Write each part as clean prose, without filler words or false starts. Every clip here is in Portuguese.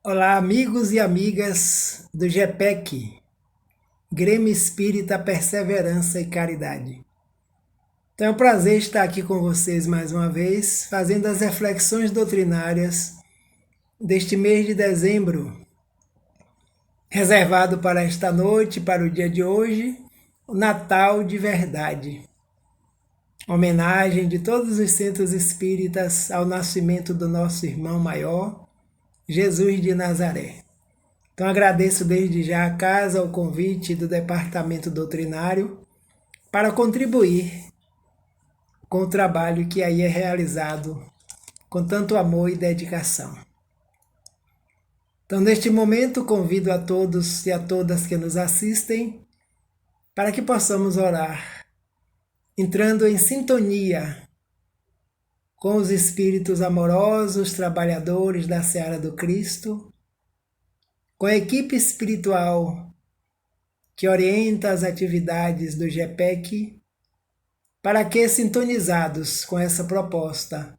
Olá, amigos e amigas do GPEC, Grêmio Espírita Perseverança e Caridade. Então é um prazer estar aqui com vocês mais uma vez, fazendo as reflexões doutrinárias deste mês de dezembro, reservado para esta noite, para o dia de hoje, o Natal de Verdade. Homenagem de todos os centros espíritas ao nascimento do nosso irmão maior, Jesus de Nazaré. Então agradeço desde já a casa o convite do Departamento Doutrinário para contribuir com o trabalho que aí é realizado com tanto amor e dedicação. Então, neste momento, convido a todos e a todas que nos assistem para que possamos orar, entrando em sintonia com os espíritos amorosos, trabalhadores da Seara do Cristo, com a equipe espiritual que orienta as atividades do GPEC, para que, sintonizados com essa proposta,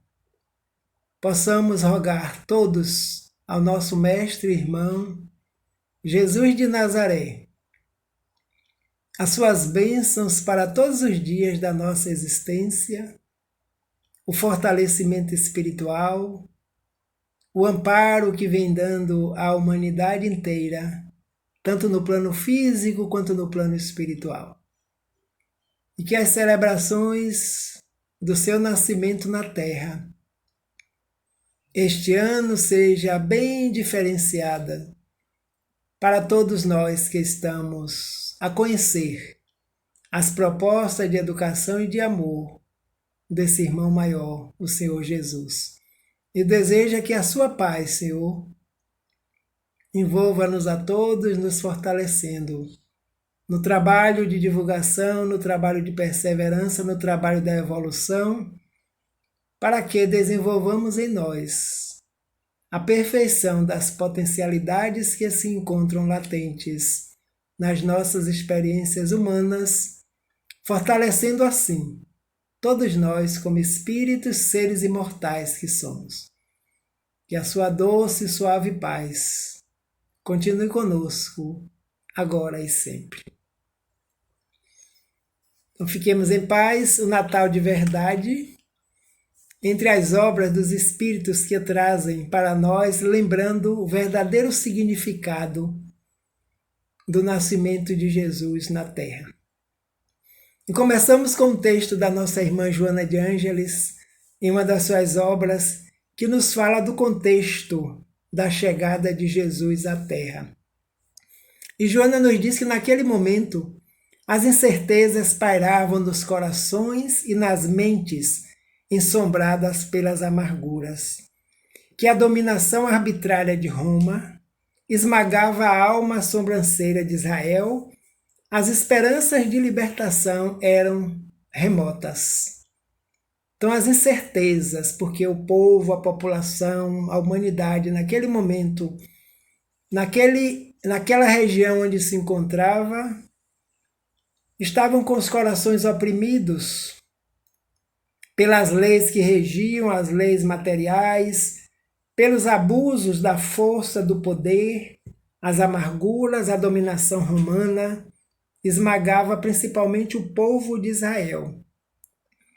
possamos rogar todos ao nosso Mestre e Irmão, Jesus de Nazaré, as suas bênçãos para todos os dias da nossa existência, o fortalecimento espiritual, o amparo que vem dando à humanidade inteira, tanto no plano físico quanto no plano espiritual. E que as celebrações do seu nascimento na Terra este ano seja bem diferenciada para todos nós que estamos a conhecer as propostas de educação e de amor desse irmão maior, o Senhor Jesus. E deseja que a sua paz, Senhor, envolva-nos a todos, nos fortalecendo no trabalho de divulgação, no trabalho de perseverança, no trabalho da evolução, para que desenvolvamos em nós a perfeição das potencialidades que se encontram latentes nas nossas experiências humanas, fortalecendo assim todos nós como espíritos, seres imortais que somos. Que a sua doce e suave paz continue conosco, agora e sempre. Então fiquemos em paz, o Natal de verdade, entre as obras dos Espíritos que trazem para nós, lembrando o verdadeiro significado do nascimento de Jesus na Terra. E começamos com o texto da nossa irmã Joana de Ângeles, em uma das suas obras, que nos fala do contexto da chegada de Jesus à Terra. E Joana nos diz que naquele momento as incertezas pairavam nos corações e nas mentes ensombradas pelas amarguras, que a dominação arbitrária de Roma esmagava a alma sobranceira de Israel, as esperanças de libertação eram remotas. Então as incertezas, porque o povo, a população, a humanidade naquele momento, naquela região onde se encontrava, estavam com os corações oprimidos pelas leis que regiam, as leis materiais, pelos abusos da força do poder, as amarguras, a dominação romana, esmagava principalmente o povo de Israel,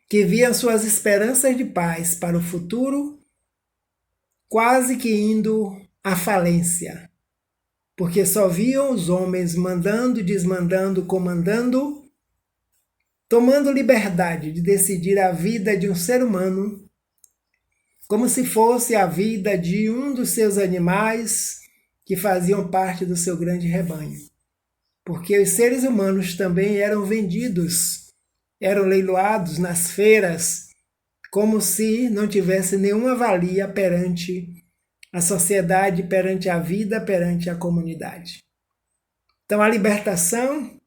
que via suas esperanças de paz para o futuro quase que indo à falência, porque só viam os homens mandando, desmandando, comandando, tomando liberdade de decidir a vida de um ser humano como se fosse a vida de um dos seus animais que faziam parte do seu grande rebanho. Porque os seres humanos também eram vendidos, eram leiloados nas feiras, como se não tivesse nenhuma valia perante a sociedade, perante a vida, perante a comunidade. Então a libertação,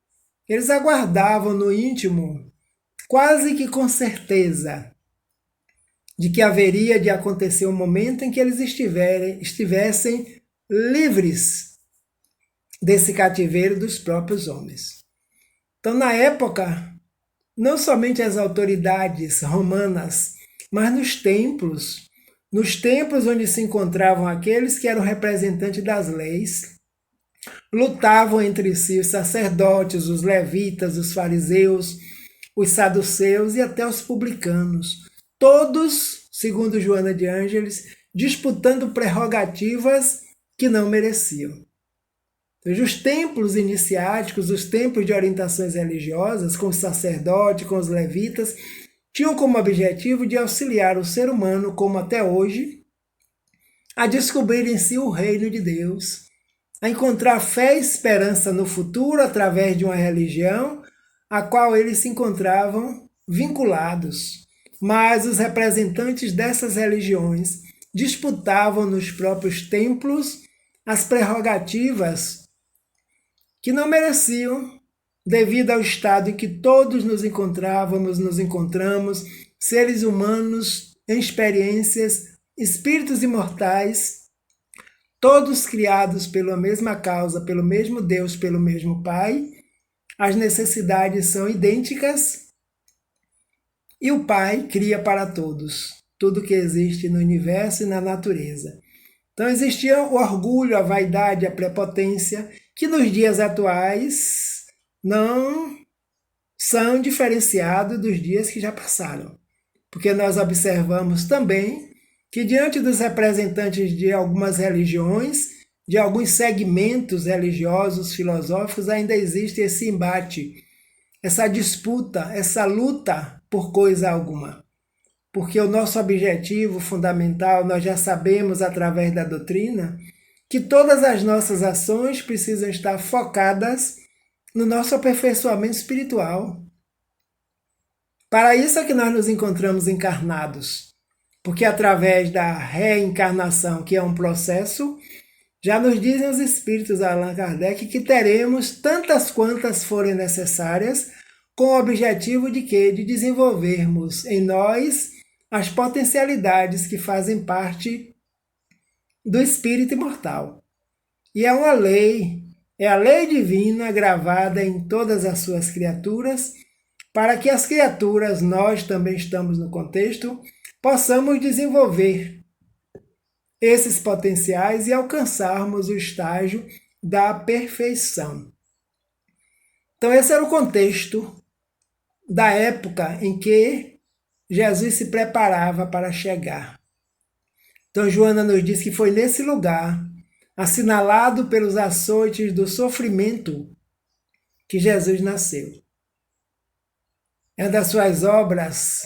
eles aguardavam no íntimo, quase que com certeza, de que haveria de acontecer um momento em que eles estivessem livres desse cativeiro dos próprios homens. Então, na época, não somente as autoridades romanas, mas nos templos, nos templos onde se encontravam aqueles que eram representantes das leis, lutavam entre si os sacerdotes, os levitas, os fariseus, os saduceus e até os publicanos. Todos, segundo Joana de Ângeles, disputando prerrogativas que não mereciam. Os templos iniciáticos, os templos de orientações religiosas, com os sacerdotes, com os levitas, tinham como objetivo de auxiliar o ser humano, como até hoje, a descobrir em si o reino de Deus, a encontrar fé e esperança no futuro através de uma religião a qual eles se encontravam vinculados. Mas os representantes dessas religiões disputavam nos próprios templos as prerrogativas que não mereciam, devido ao estado em que todos nos encontramos, seres humanos em experiências, espíritos imortais, todos criados pela mesma causa, pelo mesmo Deus, pelo mesmo Pai. As necessidades são idênticas e o Pai cria para todos tudo que existe no universo e na natureza. Então existia o orgulho, a vaidade, a prepotência, que nos dias atuais não são diferenciados dos dias que já passaram. Porque nós observamos também que diante dos representantes de algumas religiões, de alguns segmentos religiosos, filosóficos, ainda existe esse embate, essa disputa, essa luta por coisa alguma. Porque o nosso objetivo fundamental, nós já sabemos através da doutrina, que todas as nossas ações precisam estar focadas no nosso aperfeiçoamento espiritual. Para isso é que nós nos encontramos encarnados. Porque através da reencarnação, que é um processo, já nos dizem os espíritos Allan Kardec que teremos tantas quantas forem necessárias, com o objetivo de quê? De desenvolvermos em nós as potencialidades que fazem parte do espírito imortal. E é uma lei, é a lei divina gravada em todas as suas criaturas, para que as criaturas, nós também estamos no contexto, possamos desenvolver esses potenciais e alcançarmos o estágio da perfeição. Então esse era o contexto da época em que Jesus se preparava para chegar. Então Joana nos diz que foi nesse lugar, assinalado pelos açoites do sofrimento, que Jesus nasceu. É uma das suas obras,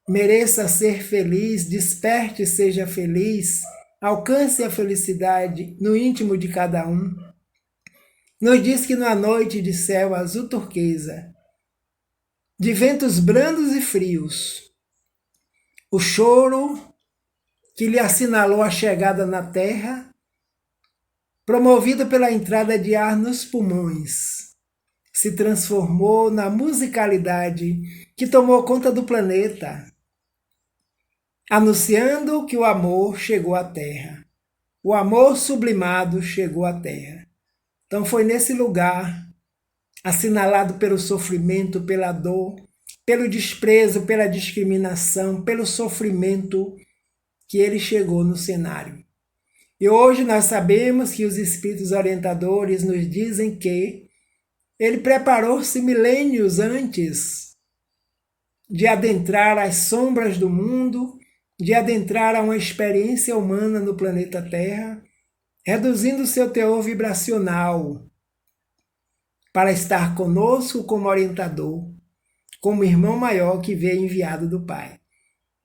mereça ser feliz, desperte e seja feliz, alcance a felicidade no íntimo de cada um. Nos diz que numa noite de céu azul turquesa, de ventos brandos e frios, o choro que lhe assinalou a chegada na terra, promovido pela entrada de ar nos pulmões, se transformou na musicalidade que tomou conta do planeta, anunciando que o amor chegou à terra. O amor sublimado chegou à terra. Então foi nesse lugar, assinalado pelo sofrimento, pela dor, pelo desprezo, pela discriminação, pelo sofrimento, que ele chegou no cenário. E hoje nós sabemos que os espíritos orientadores nos dizem que ele preparou-se milênios antes de adentrar as sombras do mundo, de adentrar a uma experiência humana no planeta Terra, reduzindo seu teor vibracional para estar conosco como orientador, como irmão maior que veio enviado do Pai.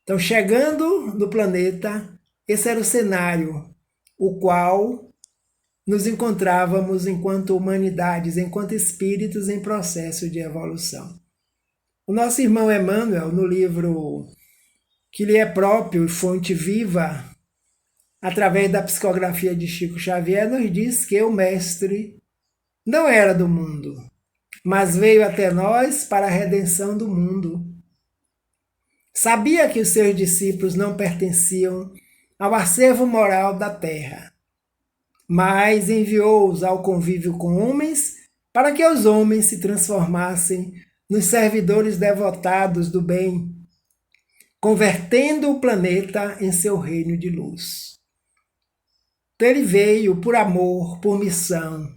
Então, chegando no planeta, esse era o cenário, o qual nos encontrávamos enquanto humanidades, enquanto espíritos em processo de evolução. O nosso irmão Emmanuel, no livro que lhe é próprio, Fonte Viva, através da psicografia de Chico Xavier, nos diz que o mestre não era do mundo, mas veio até nós para a redenção do mundo. Sabia que os seus discípulos não pertenciam ao acervo moral da terra, mas enviou-os ao convívio com homens para que os homens se transformassem nos servidores devotados do bem, convertendo o planeta em seu reino de luz. Então ele veio por amor, por missão,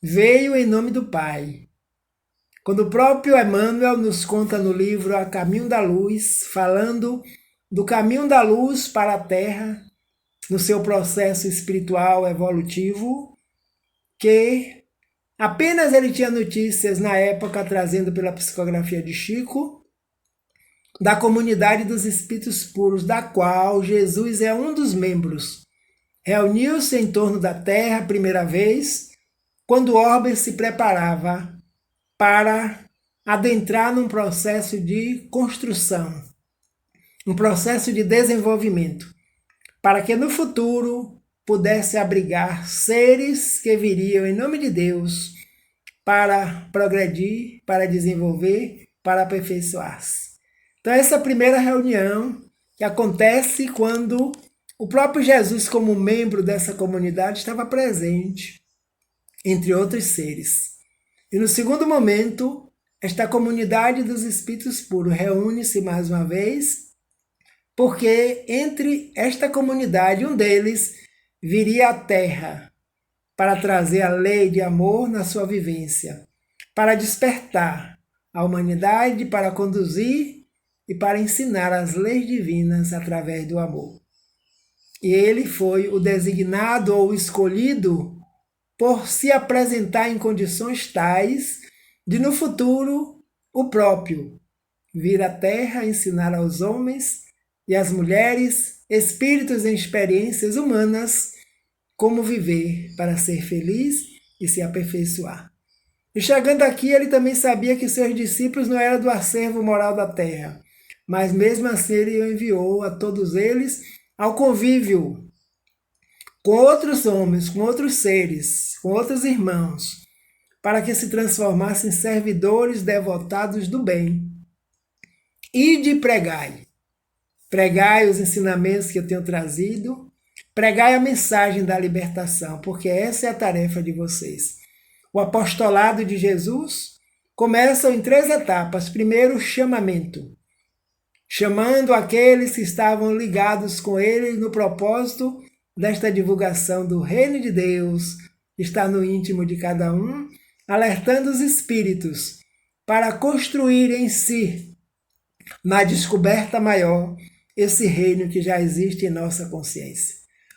veio em nome do Pai. Quando o próprio Emmanuel nos conta no livro A Caminho da Luz, falando do caminho da luz para a Terra, no seu processo espiritual evolutivo, que apenas ele tinha notícias na época, trazendo pela psicografia de Chico, da comunidade dos Espíritos Puros, da qual Jesus é um dos membros. Reuniu-se em torno da Terra a primeira vez, quando o orbe se preparava para adentrar num processo de construção, um processo de desenvolvimento, para que no futuro pudesse abrigar seres que viriam em nome de Deus para progredir, para desenvolver, para aperfeiçoar-se. Então essa primeira reunião que acontece quando o próprio Jesus, como membro dessa comunidade, estava presente, entre outros seres. E no segundo momento, esta comunidade dos Espíritos Puros reúne-se mais uma vez, porque entre esta comunidade, um deles viria à Terra para trazer a lei de amor na sua vivência, para despertar a humanidade, para conduzir e para ensinar as leis divinas através do amor. E ele foi o designado ou escolhido por se apresentar em condições tais de, no futuro, o próprio vir à Terra ensinar aos homens e às mulheres, espíritos em experiências humanas, como viver para ser feliz e se aperfeiçoar. E chegando aqui, ele também sabia que seus discípulos não eram do acervo moral da Terra, mas mesmo assim ele enviou a todos eles ao convívio com outros homens, com outros seres, com outros irmãos, para que se transformassem em servidores devotados do bem. Ide pregai. Pregai os ensinamentos que eu tenho trazido, pregai a mensagem da libertação, porque essa é a tarefa de vocês. O apostolado de Jesus começa em 3 etapas. Primeiro, o chamamento. Chamando aqueles que estavam ligados com ele no propósito desta divulgação do reino de Deus, que está no íntimo de cada um, alertando os espíritos para construir em si, na descoberta maior, esse reino que já existe em nossa consciência.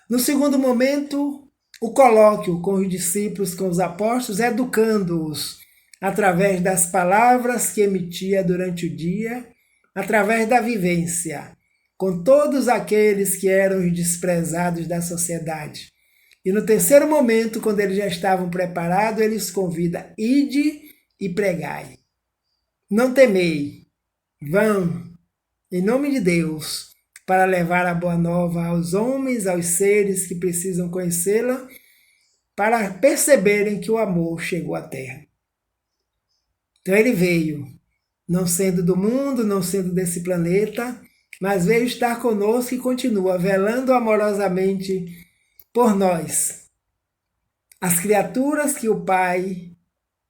No segundo momento, o colóquio com os discípulos, com os apóstolos, educando-os através das palavras que emitia durante o dia, através da vivência, com todos aqueles que eram os desprezados da sociedade. E no terceiro momento, quando eles já estavam preparados, ele os convida: ide e pregai. Não temei, vão, em nome de Deus, para levar a boa nova aos homens, aos seres que precisam conhecê-la, para perceberem que o amor chegou à Terra. Então ele veio, não sendo do mundo, não sendo desse planeta, mas veio estar conosco e continua velando amorosamente por nós, as criaturas que o Pai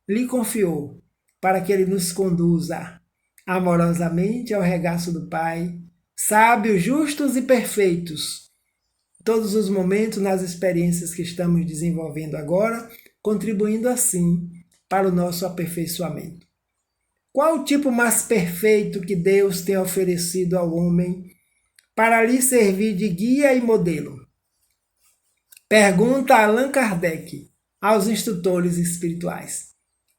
lhe confiou, para que ele nos conduza amorosamente ao regaço do Pai, sábios, justos e perfeitos, todos os momentos nas experiências que estamos desenvolvendo agora, contribuindo assim para o nosso aperfeiçoamento. Qual o tipo mais perfeito que Deus tem oferecido ao homem para lhe servir de guia e modelo? Pergunta Allan Kardec aos instrutores espirituais.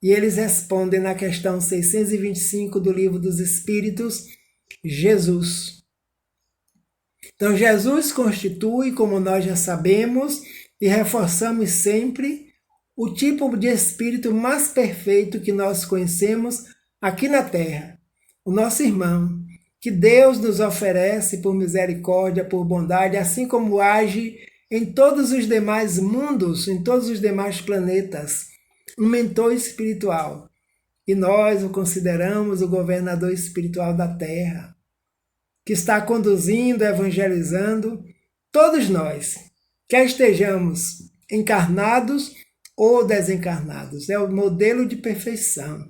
E eles respondem na questão 625 do Livro dos Espíritos: Jesus. Então Jesus constitui, como nós já sabemos e reforçamos sempre, o tipo de espírito mais perfeito que nós conhecemos aqui na Terra, o nosso irmão, que Deus nos oferece por misericórdia, por bondade, assim como age em todos os demais mundos, em todos os demais planetas, um mentor espiritual. E nós o consideramos o governador espiritual da Terra, que está conduzindo, evangelizando todos nós, quer estejamos encarnados ou desencarnados. É o modelo de perfeição.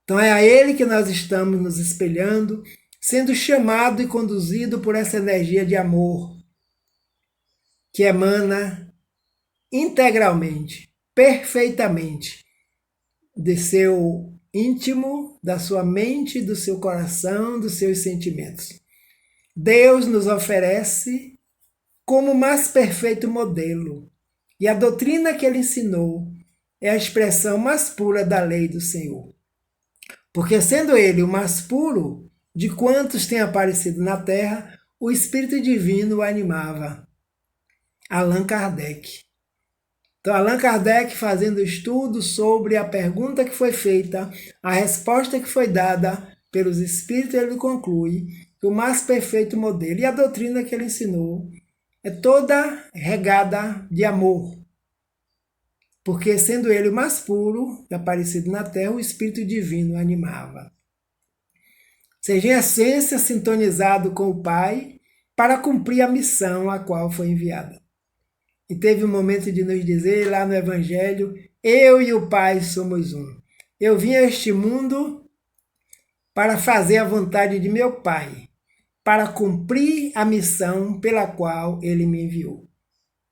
Então é a ele que nós estamos nos espelhando, sendo chamado e conduzido por essa energia de amor que emana integralmente, perfeitamente, de seu íntimo, da sua mente, do seu coração, dos seus sentimentos. Deus nos oferece como o mais perfeito modelo, e a doutrina que ele ensinou é a expressão mais pura da lei do Senhor. Porque sendo ele o mais puro de quantos têm aparecido na Terra, o Espírito Divino o animava. Allan Kardec. Então, Allan Kardec, fazendo estudo sobre a pergunta que foi feita, a resposta que foi dada pelos Espíritos, ele conclui que o mais perfeito modelo e a doutrina que ele ensinou é toda regada de amor. Porque, sendo ele o mais puro e aparecido na Terra, o Espírito Divino o animava. Seja em essência sintonizado com o Pai para cumprir a missão a qual foi enviada. E teve um momento de nos dizer lá no Evangelho, eu e o Pai somos um. Eu vim a este mundo para fazer a vontade de meu Pai, para cumprir a missão pela qual ele me enviou.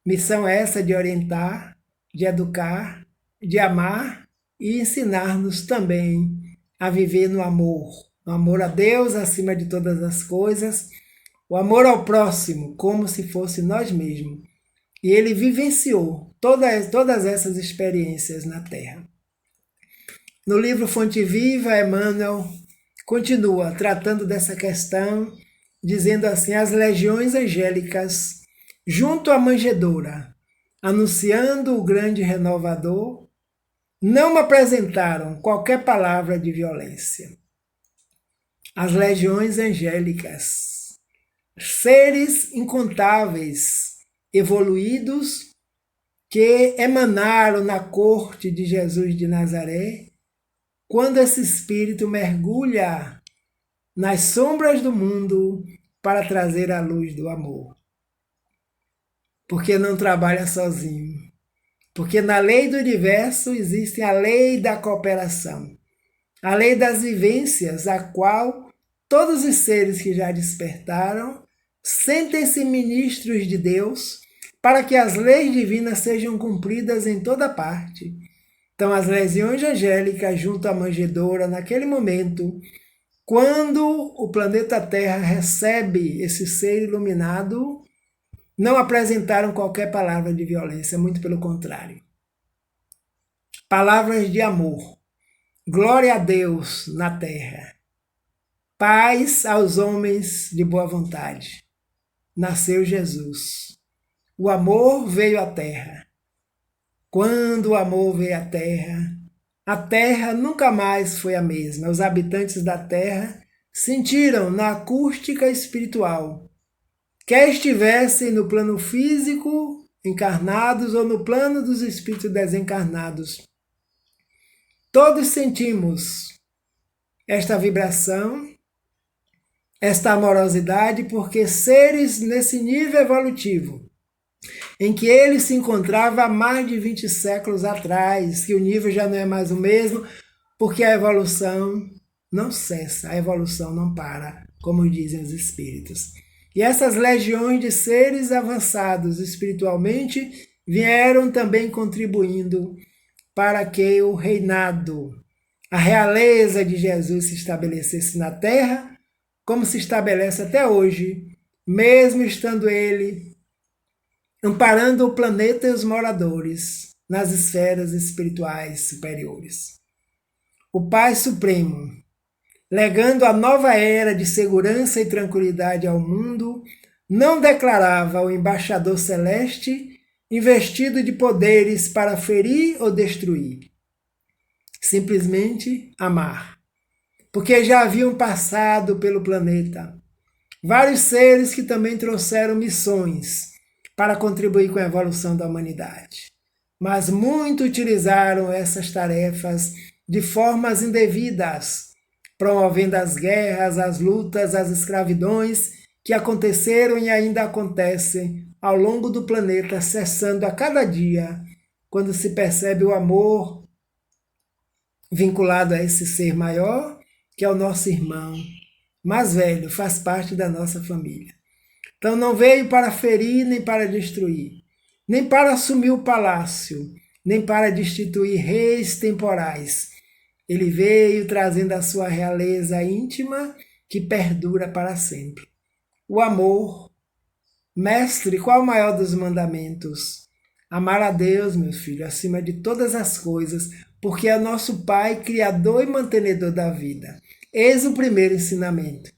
Missão essa de orientar, de educar, de amar e ensinar-nos também a viver no amor a Deus acima de todas as coisas, o amor ao próximo como se fosse nós mesmos. E ele vivenciou todas essas experiências na Terra. No livro Fonte Viva, Emmanuel continua tratando dessa questão, dizendo assim, as legiões angélicas, junto à manjedoura, anunciando o grande renovador, não me apresentaram qualquer palavra de violência. As legiões angélicas, seres incontáveis, evoluídos, que emanaram na corte de Jesus de Nazaré, quando esse espírito mergulha nas sombras do mundo para trazer a luz do amor. Porque não trabalha sozinho. Porque na lei do universo existe a lei da cooperação, a lei das vivências, a qual todos os seres que já despertaram sentem-se ministros de Deus para que as leis divinas sejam cumpridas em toda parte. Então, as legiões angélicas junto à manjedoura, naquele momento, quando o planeta Terra recebe esse ser iluminado, não apresentaram qualquer palavra de violência, muito pelo contrário. Palavras de amor. Glória a Deus na terra. Paz aos homens de boa vontade. Nasceu Jesus. O amor veio à terra. Quando o amor veio à terra, a terra nunca mais foi a mesma. Os habitantes da terra sentiram na acústica espiritual, quer estivessem no plano físico, encarnados, ou no plano dos espíritos desencarnados. Todos sentimos esta vibração, esta amorosidade, porque seres nesse nível evolutivo, em que ele se encontrava há mais de 20 séculos atrás, que o nível já não é mais o mesmo, porque a evolução não cessa, a evolução não para, como dizem os espíritos. E essas legiões de seres avançados espiritualmente vieram também contribuindo para que o reinado, a realeza de Jesus se estabelecesse na Terra, como se estabelece até hoje, mesmo estando ele amparando o planeta e os moradores nas esferas espirituais superiores. O Pai Supremo, legando a nova era de segurança e tranquilidade ao mundo, não declarava o embaixador celeste investido de poderes para ferir ou destruir. Simplesmente amar. Porque já haviam passado pelo planeta vários seres que também trouxeram missões para contribuir com a evolução da humanidade. Mas muito utilizaram essas tarefas de formas indevidas, promovendo as guerras, as lutas, as escravidões que aconteceram e ainda acontecem ao longo do planeta, cessando a cada dia, quando se percebe o amor vinculado a esse ser maior, que é o nosso irmão, mais velho, faz parte da nossa família. Então não veio para ferir nem para destruir, nem para assumir o palácio, nem para destituir reis temporais. Ele veio trazendo a sua realeza íntima que perdura para sempre. O amor. Mestre, qual o maior dos mandamentos? Amar a Deus, meu filho, acima de todas as coisas, porque é nosso Pai, Criador e mantenedor da vida. Eis o primeiro ensinamento.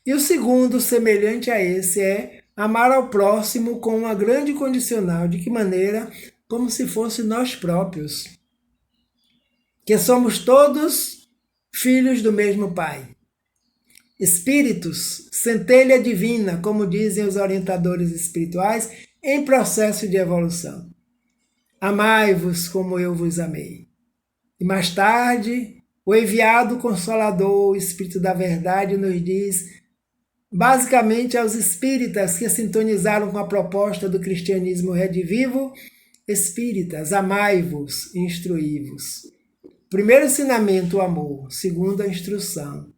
E o segundo, semelhante a esse, é amar ao próximo com uma grande condicional. De que maneira? Como se fosse nós próprios. Que somos todos filhos do mesmo Pai. Espíritos, centelha divina, como dizem os orientadores espirituais, em processo de evolução. Amai-vos como eu vos amei. E mais tarde, o enviado consolador, o Espírito da Verdade, nos diz, basicamente aos espíritas que sintonizaram com a proposta do cristianismo redivivo, espíritas, amai-vos, instruí-vos. Primeiro ensinamento, o amor. Segundo, a instrução.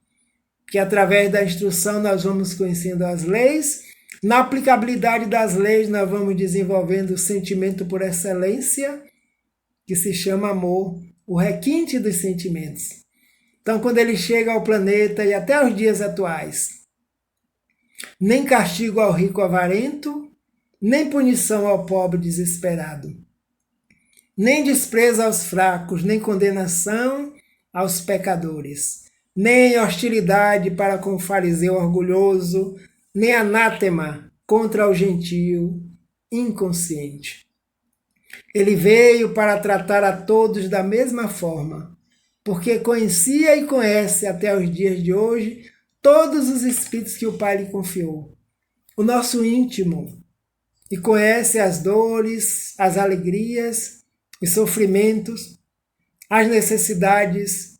Que através da instrução nós vamos conhecendo as leis. Na aplicabilidade das leis nós vamos desenvolvendo o sentimento por excelência, que se chama amor, o requinte dos sentimentos. Então, quando ele chega ao planeta e até os dias atuais, nem castigo ao rico avarento, nem punição ao pobre desesperado, nem desprezo aos fracos, nem condenação aos pecadores, nem hostilidade para com o fariseu orgulhoso, nem anátema contra o gentio inconsciente. Ele veio para tratar a todos da mesma forma, porque conhecia e conhece até os dias de hoje todos os espíritos que o Pai lhe confiou, o nosso íntimo, e conhece as dores, as alegrias, os sofrimentos, as necessidades,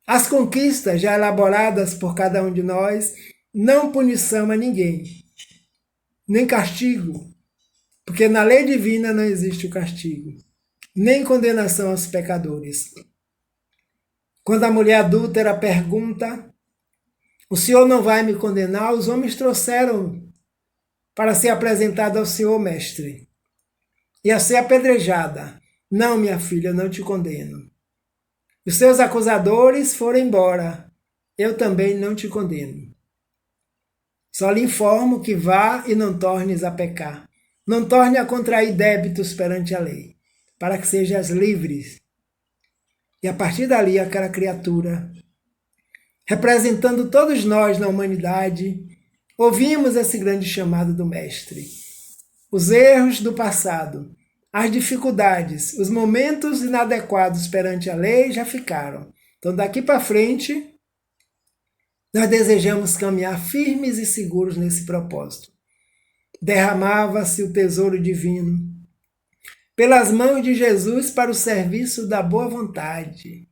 as conquistas já elaboradas por cada um de nós. Não punição a ninguém, nem castigo, porque na lei divina não existe o castigo, nem condenação aos pecadores. Quando a mulher adúltera pergunta, o Senhor não vai me condenar? Os homens trouxeram para ser apresentada ao Senhor, mestre, e a ser apedrejada. Não, minha filha, eu não te condeno. Os seus acusadores foram embora, eu também não te condeno. Só lhe informo que vá e não tornes a pecar. Não torne a contrair débitos perante a lei, para que sejas livres. E a partir dali, aquela criatura, representando todos nós na humanidade, ouvimos esse grande chamado do Mestre. Os erros do passado, as dificuldades, os momentos inadequados perante a lei já ficaram. Então, daqui para frente, nós desejamos caminhar firmes e seguros nesse propósito. Derramava-se o tesouro divino pelas mãos de Jesus para o serviço da boa vontade.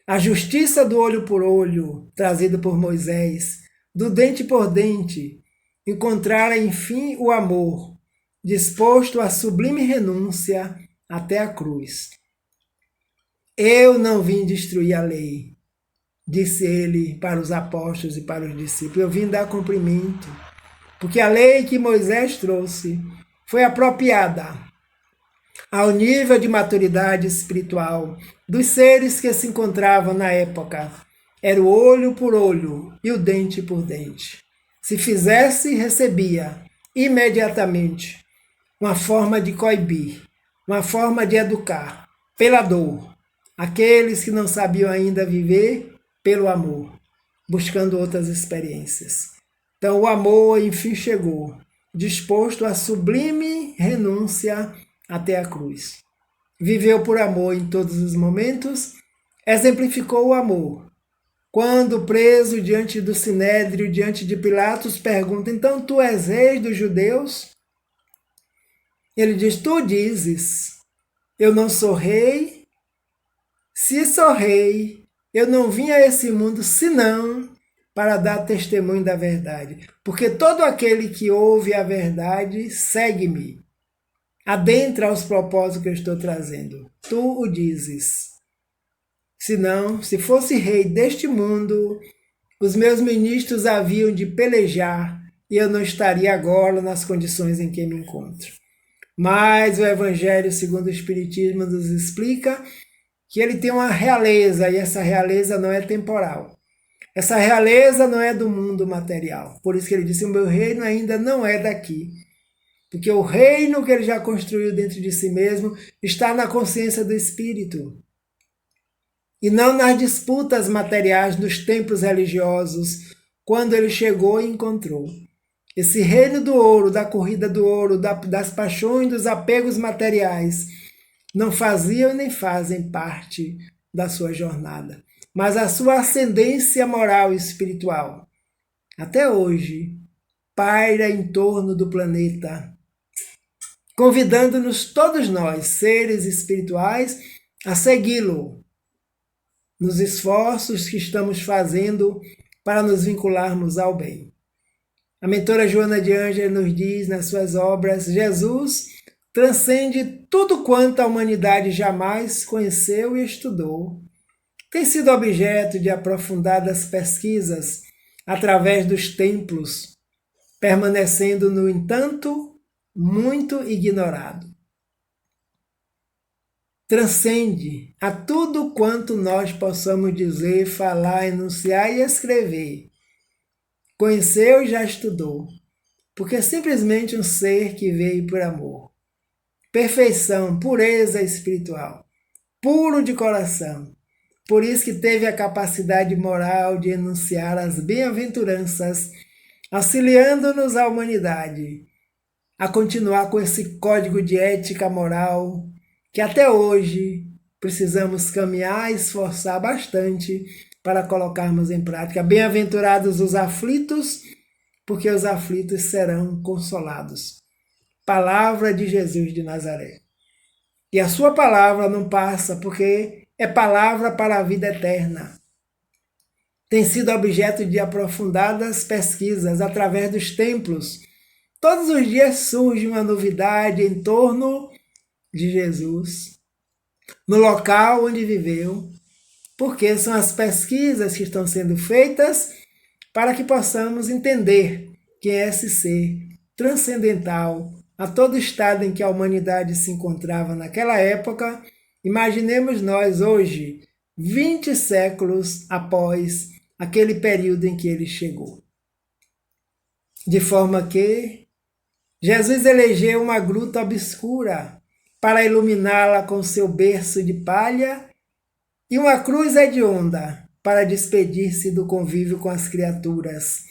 A justiça do olho por olho, trazida por Moisés, do dente por dente, encontrara enfim o amor, disposto à sublime renúncia até a cruz. Eu não vim destruir a lei, disse ele para os apóstolos e para os discípulos. Eu vim dar cumprimento, porque a lei que Moisés trouxe foi apropriada ao nível de maturidade espiritual dos seres que se encontravam na época. Era o olho por olho e o dente por dente. Se fizesse, recebia imediatamente uma forma de coibir, uma forma de educar, pela dor, aqueles que não sabiam ainda viver pelo amor, buscando outras experiências. Então o amor enfim chegou, disposto à sublime renúncia até a cruz. Viveu por amor em todos os momentos, exemplificou o amor. Quando preso diante do Sinédrio, diante de Pilatos, pergunta, então tu és rei dos judeus? Ele diz, tu dizes, eu não sou rei. Se sou rei, eu não vim a esse mundo senão para dar testemunho da verdade. Porque todo aquele que ouve a verdade, segue-me. Adentra aos propósitos que eu estou trazendo. Tu o dizes. Senão, se fosse rei deste mundo, Os meus ministros haviam de pelejar e eu não estaria agora nas condições em que me encontro. Mas o Evangelho segundo o Espiritismo nos explica que ele tem uma realeza e essa realeza não é temporal. Essa realeza não é do mundo material. Por isso que ele disse, o meu reino ainda não é daqui. Porque o reino que ele já construiu dentro de si mesmo está na consciência do Espírito. E não nas disputas materiais dos templos religiosos, quando ele chegou e encontrou. Esse reino do ouro, da corrida do ouro, das paixões, dos apegos materiais, não faziam nem fazem parte da sua jornada. Mas a sua ascendência moral e espiritual, até hoje, paira em torno do planeta, convidando-nos todos nós, seres espirituais, a segui-lo nos esforços que estamos fazendo para nos vincularmos ao bem. A mentora Joana de Ângeles nos diz nas suas obras, Jesus transcende tudo quanto a humanidade jamais conheceu e estudou. Tem sido objeto de aprofundadas pesquisas através dos templos, permanecendo, no entanto, muito ignorado. Transcende a tudo quanto nós possamos dizer, falar, enunciar e escrever. Conheceu e já estudou, porque é simplesmente um ser que veio por amor. Perfeição, pureza espiritual, puro de coração. Por isso que teve a capacidade moral de enunciar as bem-aventuranças, auxiliando-nos a humanidade a continuar com esse código de ética moral que até hoje precisamos caminhar e esforçar bastante para colocarmos em prática. Bem-aventurados os aflitos, porque os aflitos serão consolados. Palavra de Jesus de Nazaré. E a sua palavra não passa, porque é palavra para a vida eterna. Tem sido objeto de aprofundadas pesquisas através dos templos. Todos os dias surge uma novidade em torno de Jesus, no local onde viveu, porque são as pesquisas que estão sendo feitas para que possamos entender quem é esse ser transcendental a todo estado em que a humanidade se encontrava naquela época. Imaginemos nós hoje, 20 séculos após aquele período em que ele chegou. De forma que Jesus elegeu uma gruta obscura para iluminá-la com seu berço de palha e uma cruz hedionda para despedir-se do convívio com as criaturas,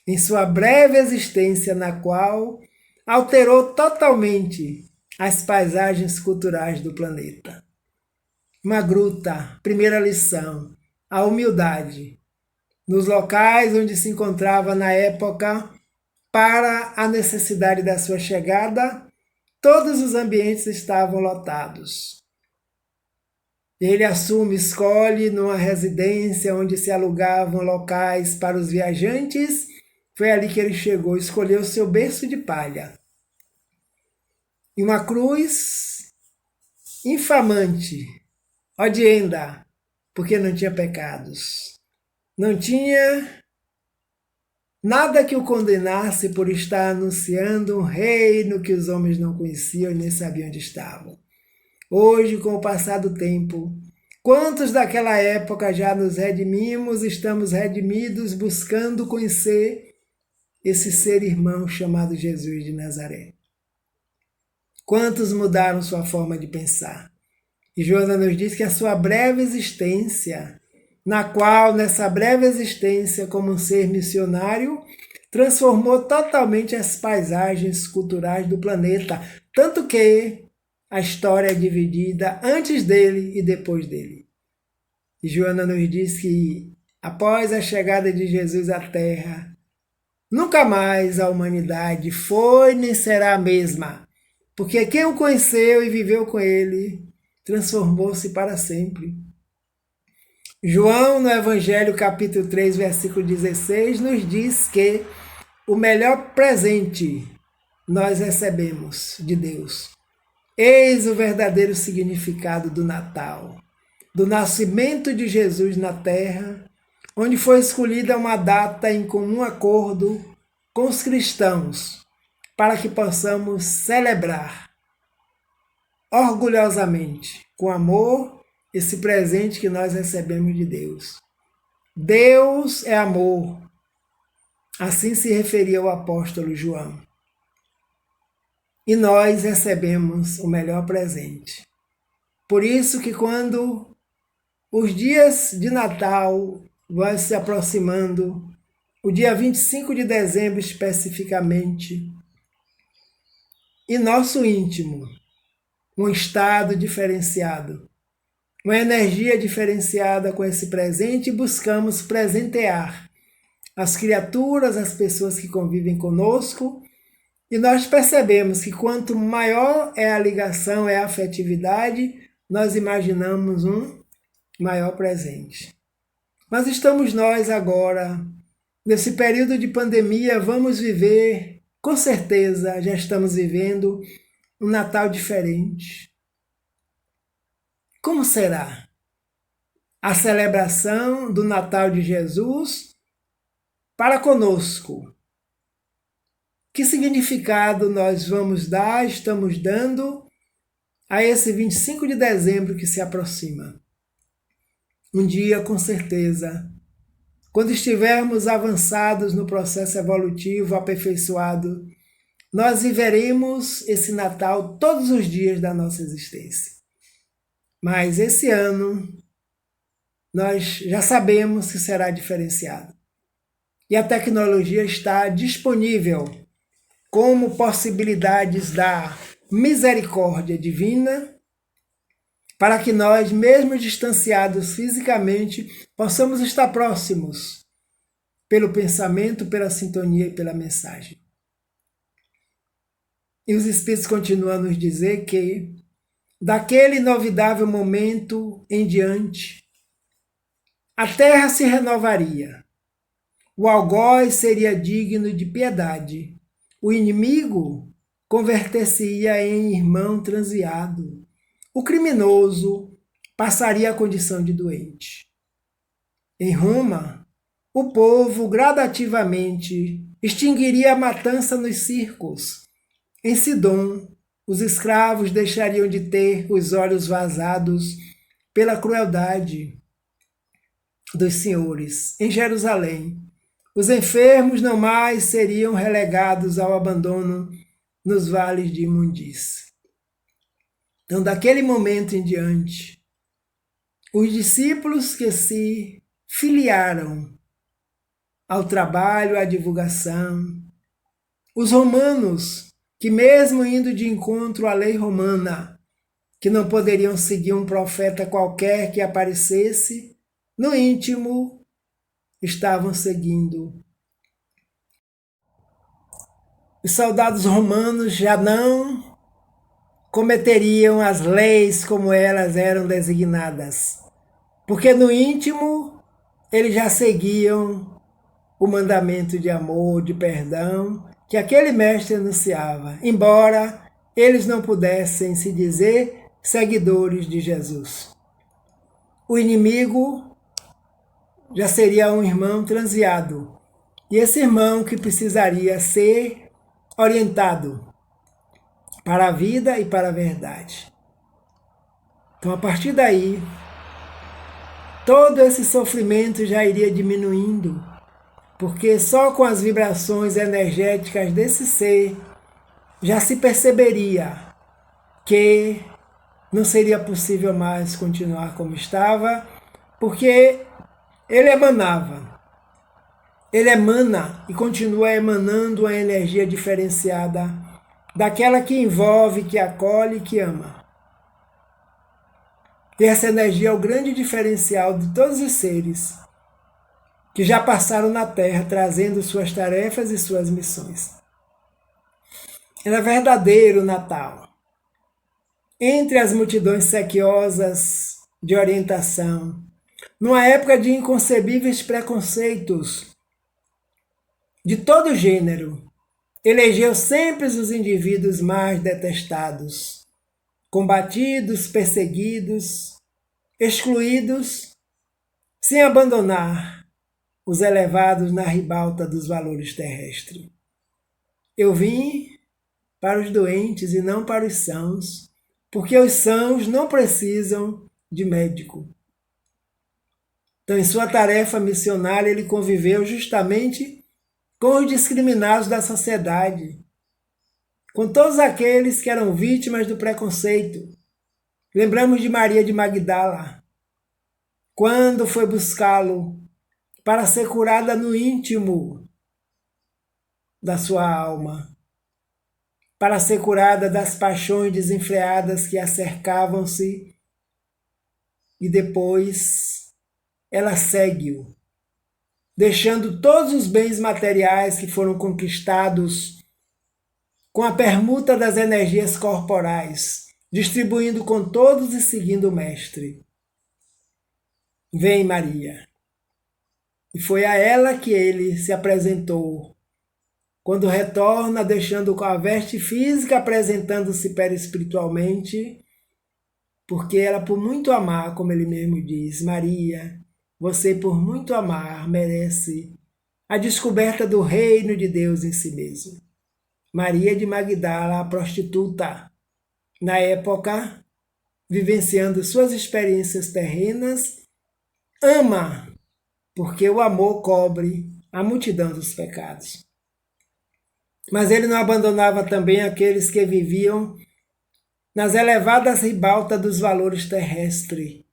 em sua breve existência na qual alterou totalmente as paisagens culturais do planeta. Uma gruta, primeira lição, a humildade. Nos locais onde se encontrava na época, para a necessidade da sua chegada, todos os ambientes estavam lotados. Ele escolhe numa residência onde se alugavam locais para os viajantes. Foi ali que ele chegou, escolheu seu berço de palha. E uma cruz infamante, odienda, porque não tinha pecados. Não tinha nada que o condenasse por estar anunciando um reino que os homens não conheciam e nem sabiam onde estavam. Hoje, com o passar do tempo, quantos daquela época já nos redimimos, estamos redimidos, buscando conhecer esse ser irmão chamado Jesus de Nazaré? Quantos mudaram sua forma de pensar? E Joana nos diz que a sua breve existência, nessa breve existência, como um ser missionário, transformou totalmente as paisagens culturais do planeta, tanto que a história é dividida antes dele e depois dele. E Joana nos diz que, após a chegada de Jesus à Terra, nunca mais a humanidade foi nem será a mesma, porque quem o conheceu e viveu com ele transformou-se para sempre. João, no Evangelho, capítulo 3, versículo 16, nos diz que o melhor presente nós recebemos de Deus. Eis o verdadeiro significado do Natal, do nascimento de Jesus na terra, onde foi escolhida uma data em comum acordo com os cristãos, para que possamos celebrar orgulhosamente, com amor, esse presente que nós recebemos de Deus. Deus é amor, assim se referia o apóstolo João. E nós recebemos o melhor presente. Por isso que quando os dias de Natal vão se aproximando, o dia 25 de dezembro especificamente, em nosso íntimo, um estado diferenciado, uma energia diferenciada com esse presente, e buscamos presentear as criaturas, as pessoas que convivem conosco, e nós percebemos que quanto maior é a ligação, é a afetividade, nós imaginamos um maior presente. Mas estamos nós agora, nesse período de pandemia, vamos viver, com certeza já estamos vivendo um Natal diferente. Como será a celebração do Natal de Jesus para conosco? Que significado nós vamos dar, estamos dando a esse 25 de dezembro que se aproxima? Um dia, com certeza, quando estivermos avançados no processo evolutivo, aperfeiçoado, nós viveremos esse Natal todos os dias da nossa existência. Mas esse ano, nós já sabemos que será diferenciado. E a tecnologia está disponível como possibilidades da misericórdia divina, para que nós, mesmo distanciados fisicamente, possamos estar próximos pelo pensamento, pela sintonia e pela mensagem. E os Espíritos continuam a nos dizer que, daquele inovidável momento em diante, a terra se renovaria, o algoz seria digno de piedade, o inimigo converter-se-ia em irmão transviado, o criminoso passaria a condição de doente. Em Roma, o povo gradativamente extinguiria a matança nos circos. Em Sidom, os escravos deixariam de ter os olhos vazados pela crueldade dos senhores. Em Jerusalém, os enfermos não mais seriam relegados ao abandono nos vales de imundície. Então, daquele momento em diante, os discípulos que se filiaram ao trabalho, à divulgação, os romanos, que mesmo indo de encontro à lei romana, que não poderiam seguir um profeta qualquer que aparecesse, no íntimo estavam seguindo. Os soldados romanos já não cometeriam as leis como elas eram designadas, porque no íntimo eles já seguiam o mandamento de amor, de perdão, que aquele mestre anunciava, embora eles não pudessem se dizer seguidores de Jesus. O inimigo já seria um irmão transviado, e esse irmão que precisaria ser orientado para a vida e para a verdade. Então, a partir daí, todo esse sofrimento já iria diminuindo, porque só com as vibrações energéticas desse ser já se perceberia que não seria possível mais continuar como estava, porque ele emana e continua emanando uma energia diferenciada daquela que envolve, que acolhe, que ama. E essa energia é o grande diferencial de todos os seres que já passaram na Terra, trazendo suas tarefas e suas missões. Era verdadeiro Natal. Entre as multidões sequiosas de orientação, numa época de inconcebíveis preconceitos de todo gênero, elegeu sempre os indivíduos mais detestados, combatidos, perseguidos, excluídos, sem abandonar os elevados na ribalta dos valores terrestres. Eu vim para os doentes e não para os sãos, porque os sãos não precisam de médico. Então, em sua tarefa missionária, ele conviveu justamente com os discriminados da sociedade, com todos aqueles que eram vítimas do preconceito. Lembramos de Maria de Magdala, quando foi buscá-lo para ser curada no íntimo da sua alma, para ser curada das paixões desenfreadas que a cercavam-se, e depois ela segue-o, deixando todos os bens materiais que foram conquistados com a permuta das energias corporais, distribuindo com todos e seguindo o Mestre. Vem, Maria. E foi a ela que ele se apresentou, quando retorna, deixando a veste física, apresentando-se perispiritualmente, porque ela, por muito amar, como ele mesmo diz, Maria, você, por muito amar, merece a descoberta do reino de Deus em si mesmo. Maria de Magdala, a prostituta, na época, vivenciando suas experiências terrenas, ama, porque o amor cobre a multidão dos pecados. Mas ele não abandonava também aqueles que viviam nas elevadas ribaltas dos valores terrestres.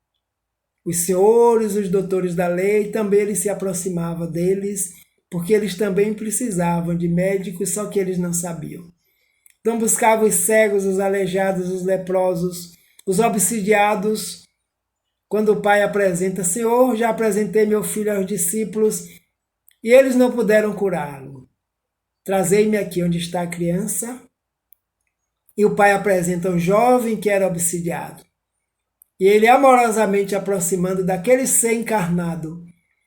Os senhores, os doutores da lei, também ele se aproximava deles, porque eles também precisavam de médicos, só que eles não sabiam. Então buscava os cegos, os aleijados, os leprosos, os obsidiados. Quando o pai apresenta, Senhor, já apresentei meu filho aos discípulos e eles não puderam curá-lo. Trazei-me aqui onde está a criança. E o pai apresenta o jovem que era obsidiado. E ele amorosamente aproximando daquele ser encarnado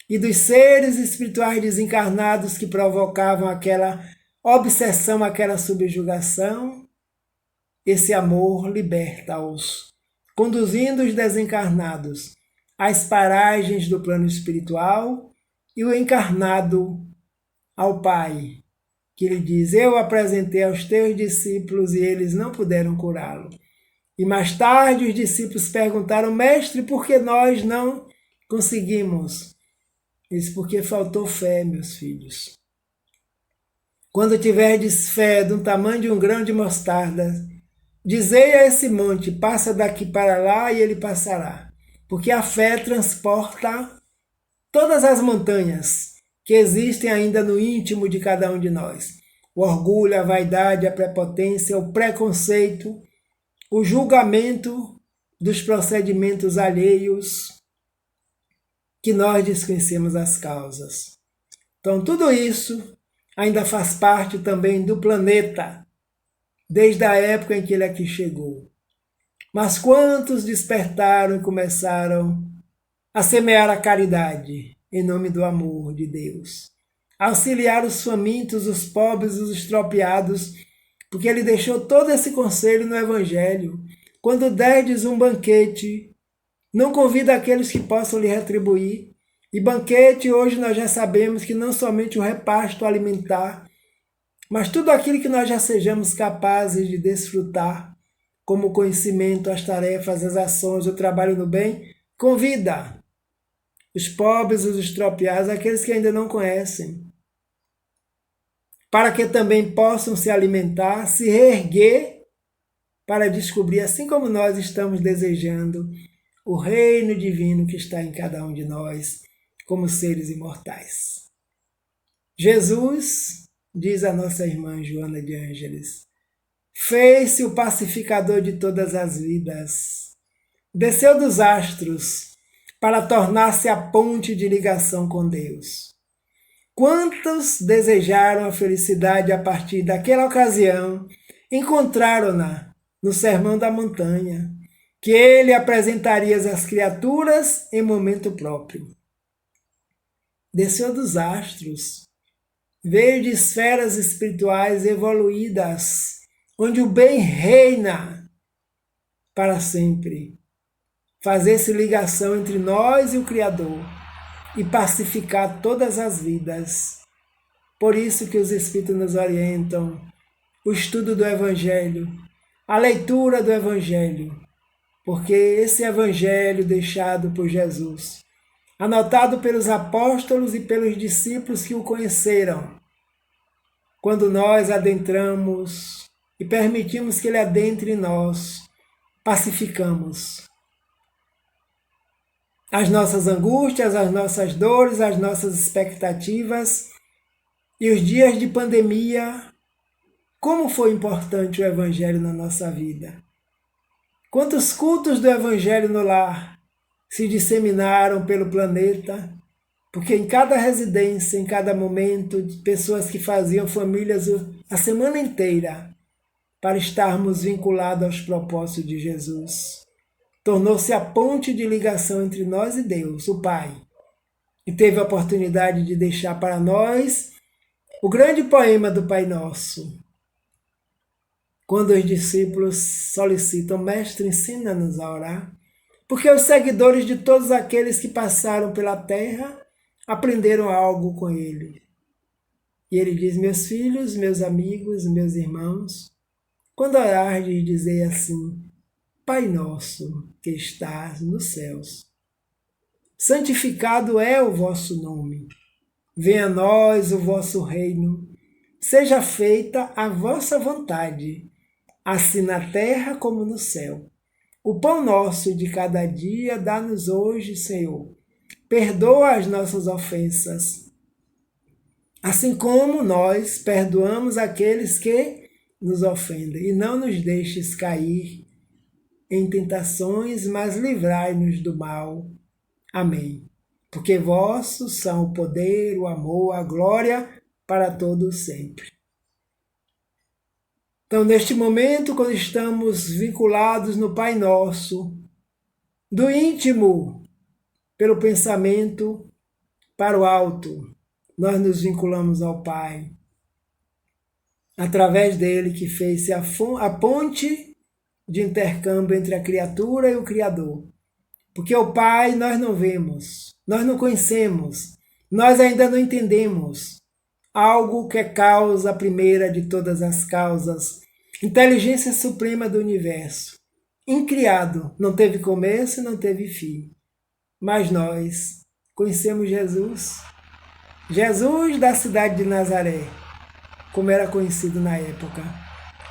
e dos seres espirituais desencarnados que provocavam aquela obsessão, aquela subjugação, esse amor liberta-os, conduzindo os desencarnados às paragens do plano espiritual e o encarnado ao Pai, que lhe diz, eu apresentei aos teus discípulos e eles não puderam curá-lo. E mais tarde os discípulos perguntaram, mestre, por que nós não conseguimos? Ele disse, porque faltou fé, meus filhos. Quando tiverdes fé do tamanho de um grão de mostarda, dizei a esse monte, passa daqui para lá e ele passará. Porque a fé transporta todas as montanhas que existem ainda no íntimo de cada um de nós. O orgulho, a vaidade, a prepotência, o preconceito, o julgamento dos procedimentos alheios que nós desconhecemos as causas. Então, tudo isso ainda faz parte também do planeta, desde a época em que ele aqui chegou. Mas quantos despertaram e começaram a semear a caridade em nome do amor de Deus? Auxiliar os famintos, os pobres, os estropiados, porque ele deixou todo esse conselho no Evangelho. Quando derdes um banquete, não convida aqueles que possam lhe retribuir. E banquete, hoje nós já sabemos que não somente o repasto alimentar, mas tudo aquilo que nós já sejamos capazes de desfrutar, como o conhecimento, as tarefas, as ações, o trabalho no bem, convida os pobres, os estropiados, aqueles que ainda não conhecem, para que também possam se alimentar, se reerguer, para descobrir, assim como nós estamos desejando, o reino divino que está em cada um de nós, como seres imortais. Jesus, diz a nossa irmã Joana de Ângeles, fez-se o pacificador de todas as vidas, desceu dos astros para tornar-se a ponte de ligação com Deus. Quantos desejaram a felicidade a partir daquela ocasião, encontraram-na no Sermão da Montanha, que ele apresentaria às criaturas em momento próprio. Desceu dos astros, veio de esferas espirituais evoluídas, onde o bem reina para sempre. Fazer-se ligação entre nós e o Criador. e pacificar todas as vidas. Por isso que os Espíritos nos orientam, o estudo do Evangelho, a leitura do Evangelho, porque esse Evangelho deixado por Jesus, anotado pelos apóstolos e pelos discípulos que o conheceram, quando nós adentramos e permitimos que Ele adentre em nós, pacificamos as nossas angústias, as nossas dores, as nossas expectativas. E os dias de pandemia, como foi importante o Evangelho na nossa vida. Quantos cultos do Evangelho no lar se disseminaram pelo planeta, porque em cada residência, em cada momento, pessoas que faziam famílias a semana inteira para estarmos vinculados aos propósitos de Jesus. Tornou-se a ponte de ligação entre nós e Deus, o Pai. E teve a oportunidade de deixar para nós o grande poema do Pai Nosso. Quando os discípulos solicitam, Mestre, ensina-nos a orar. Porque os seguidores de todos aqueles que passaram pela terra aprenderam algo com ele. E ele diz, meus filhos, meus amigos, meus irmãos, quando orardes, dizei assim, Pai nosso que estás nos céus, santificado é o vosso nome, venha a nós o vosso reino, seja feita a vossa vontade, assim na terra como no céu. O pão nosso de cada dia dá-nos hoje, Senhor. Perdoa as nossas ofensas, assim como nós perdoamos aqueles que nos ofendem. E não nos deixes cair em tentações, mas livrai-nos do mal. Amém. Porque vossos são o poder, o amor, a glória para todos sempre. Então, neste momento, quando estamos vinculados no Pai Nosso, do íntimo, pelo pensamento para o alto, nós nos vinculamos ao Pai. Através dele que fez a ponte de intercâmbio entre a criatura e o Criador. Porque o Pai nós não vemos, nós não conhecemos, nós ainda não entendemos. Algo que é causa primeira de todas as causas, inteligência suprema do universo, incriado, não teve começo e não teve fim. Mas nós conhecemos Jesus, Jesus da cidade de Nazaré, como era conhecido na época.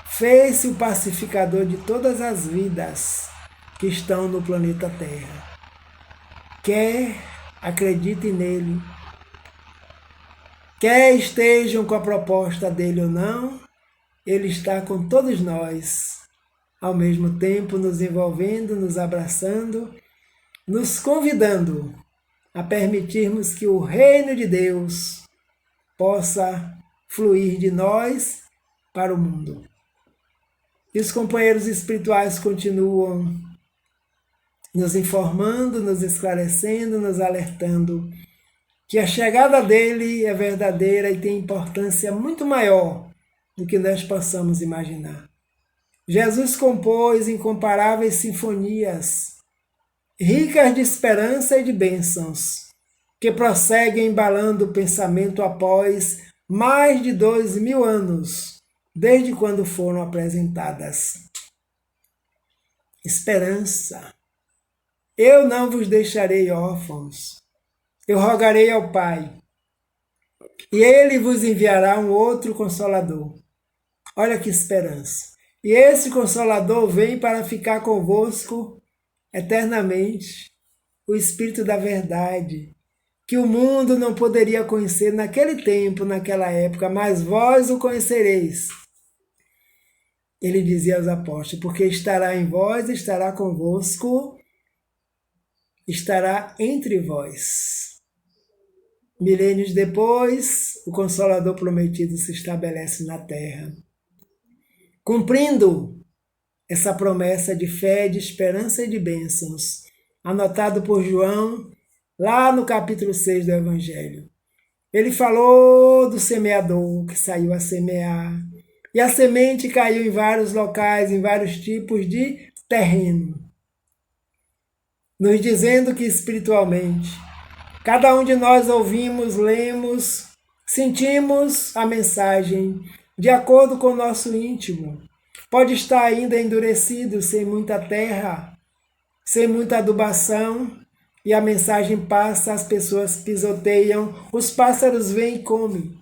Fez-se o pacificador de todas as vidas que estão no planeta Terra. Quer acreditem nele, quer estejam com a proposta dele ou não, ele está com todos nós, ao mesmo tempo nos envolvendo, nos abraçando, nos convidando a permitirmos que o reino de Deus possa fluir de nós para o mundo. E os companheiros espirituais continuam nos informando, nos esclarecendo, nos alertando que a chegada dele é verdadeira e tem importância muito maior do que nós possamos imaginar. Jesus compôs incomparáveis sinfonias, ricas de esperança e de bênçãos, que prosseguem embalando o pensamento após mais de 2000 anos, desde quando foram apresentadas. Esperança. Eu não vos deixarei órfãos. Eu rogarei ao Pai, e Ele vos enviará um outro Consolador. Olha que esperança. E esse Consolador vem para ficar convosco eternamente, o Espírito da Verdade, que o mundo não poderia conhecer naquele tempo, naquela época, mas vós o conhecereis. Ele dizia aos apóstolos, porque estará em vós, estará convosco, estará entre vós. Milênios depois, o Consolador prometido se estabelece na terra, cumprindo essa promessa de fé, de esperança e de bênçãos, anotado por João, lá no capítulo 6 do Evangelho. Ele falou do semeador que saiu a semear, e a semente caiu em vários locais, em vários tipos de terreno, nos dizendo que espiritualmente Cada um de nós ouvimos, lemos, sentimos a mensagem de acordo com o nosso íntimo. Pode estar ainda endurecido, sem muita terra, sem muita adubação, e a mensagem passa, as pessoas pisoteiam, os pássaros vêm e comem.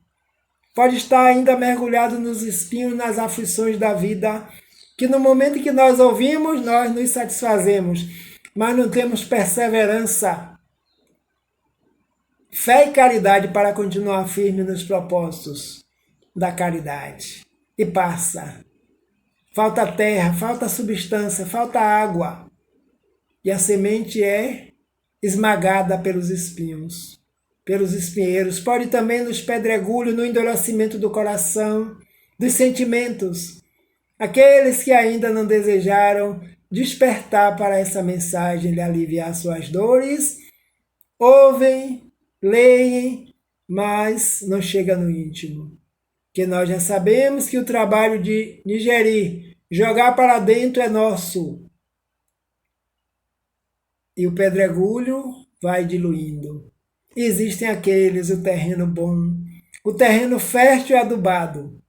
Pode estar ainda mergulhado nos espinhos, nas aflições da vida, que no momento que nós ouvimos, nós nos satisfazemos, mas não temos perseverança, fé e caridade para continuar firme nos propósitos da caridade. E passa. Falta terra, falta substância, falta água. E a semente é esmagada pelos espinhos, pelos espinheiros. Pode também nos pedregulhos, no endurecimento do coração, dos sentimentos. Aqueles que ainda não desejaram despertar para essa mensagem de aliviar suas dores, ouvem, leem, mas não chega no íntimo. Que nós já sabemos que o trabalho de digerir, jogar para dentro é nosso. E o pedregulho vai diluindo. Existem aqueles, o terreno bom, o terreno fértil e adubado,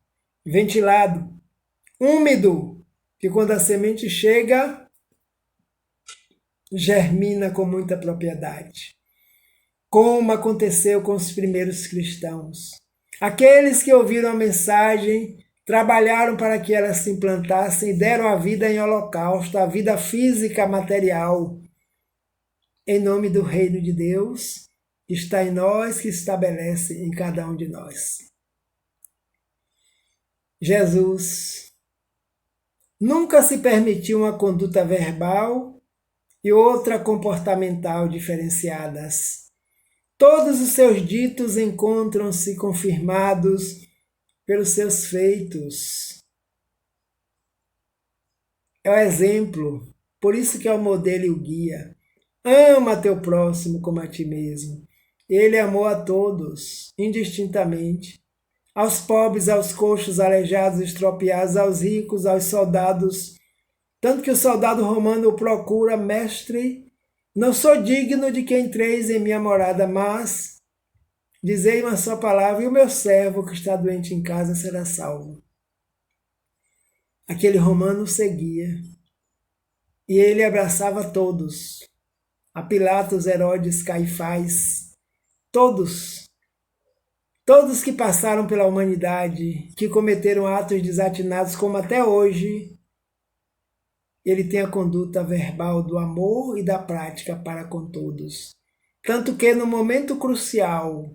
ventilado, úmido, que quando a semente chega, germina com muita propriedade. Como aconteceu com os primeiros cristãos. Aqueles que ouviram a mensagem, trabalharam para que ela se implantasse e deram a vida em holocausto, a vida física, material, em nome do reino de Deus, que está em nós, que estabelece em cada um de nós. Jesus nunca se permitiu uma conduta verbal e outra comportamental diferenciadas. Todos os seus ditos encontram-se confirmados pelos seus feitos. É o exemplo, por isso que é o modelo e o guia. Ama teu próximo como a ti mesmo. Ele amou a todos, indistintamente. Aos pobres, aos coxos, aleijados, estropiados, aos ricos, aos soldados. Tanto que o soldado romano o procura, mestre, não sou digno de que entreis em minha morada, mas dizei uma só palavra e o meu servo que está doente em casa será salvo. Aquele romano seguia e ele abraçava todos. A Pilatos, Herodes, Caifás, todos que passaram pela humanidade, que cometeram atos desatinados, como até hoje, ele tem a conduta verbal do amor e da prática para com todos. Tanto que no momento crucial,